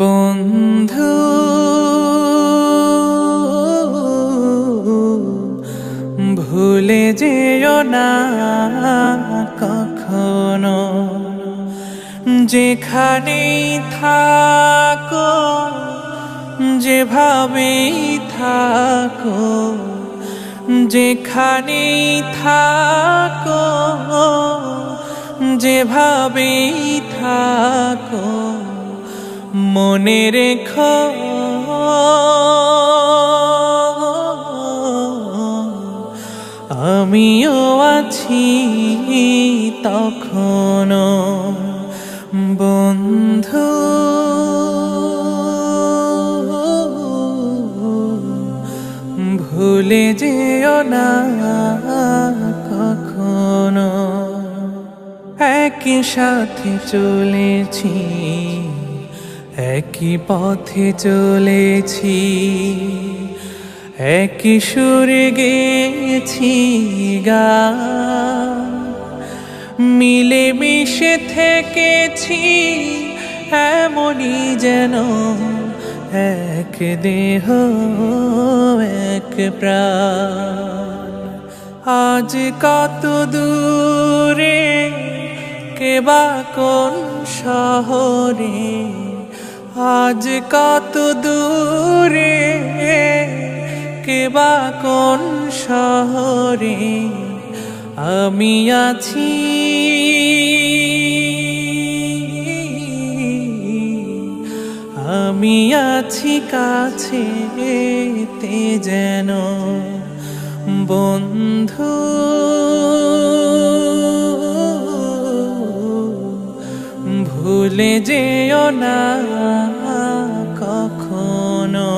বন্ধু ভুলে যেও না কখনো, যেখানেই থাকো, যেভাবেই থাকো, যেখানেই থাকো, যেভাবেই থাকো, মনে রেখো আমিও আছি তখনো। বন্ধু ভুলে যেও না কখনো। একই সাথে চলেছি, একই পথে চলেছি, একই সুরে গেছি গান, মিলে মিশে থেকেছি এমনই যেন এক দেহ এক প্রাণ। আজ কত দূরে, কে বা কোন শহরে, আজ কত দূরে, কে বা কোন শহরে আমি আছি, আমি আছি কাছে তে যেন। বন্ধু ভুলে যেও না কখনো।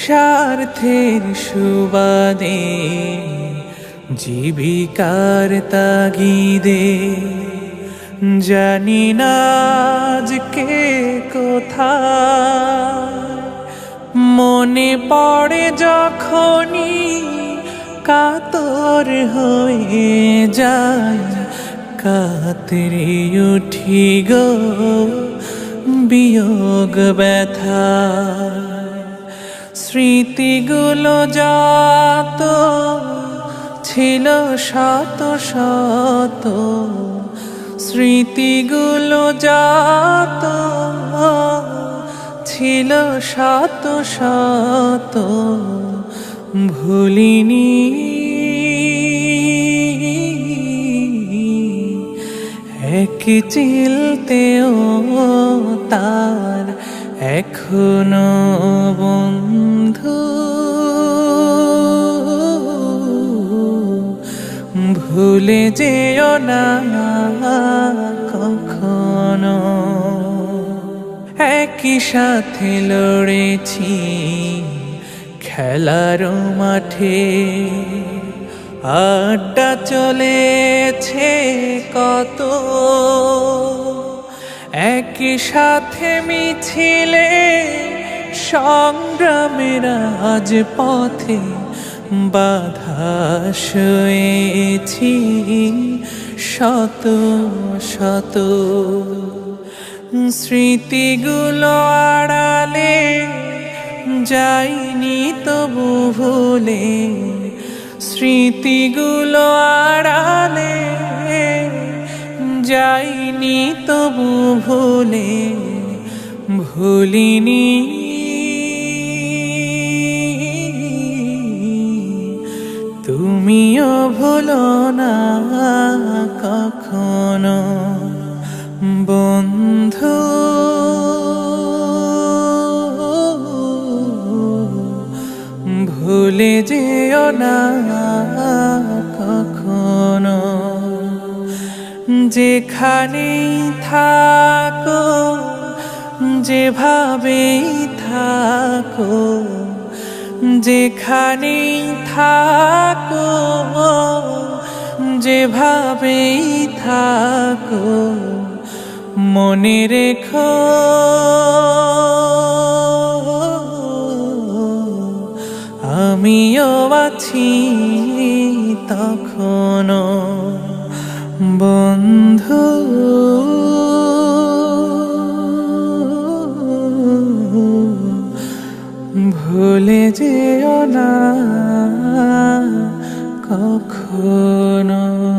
স্বার্থের সুবাদে, জীবিকার তাগিদে, জানি না আজকে কোথায়, মনে পড়ে যখনই কাতর হয়ে যায়, কাতরে উঠি গো বিয়োগ ব্যথা। স্মৃতিগুলো যত ছিল শত শত, স্মৃতিগুলো যত ছিল শত শত, ভুলিনি এক চিলতেও তার এখনো। বন্ধু ভুলে যেও না কখনো। একই সাথে লড়েছি খেলার মাঠে, আড্ডা চলেছে কত, একই সাথে মিছিলে সংগ্রামের আজ পথে বাধা সয়েছি শত শত। স্মৃতিগুলো আড়ালে যাইনি তবু ভুলে, স্মৃতিগুলো আড়ালে যাইনি তবু ভুলে, ভুলিনি তুমিও ভুলো না কখনো। বন্ধু ভুলে যেও না কখনো, যেখানেই থাকো, যেভাবেই থাকো, যেখানেই থাকো, যেভাবেই থাকো, মনে রেখো আমিও আছি তখনো। বন্ধু ভুলে যেও না কখনো।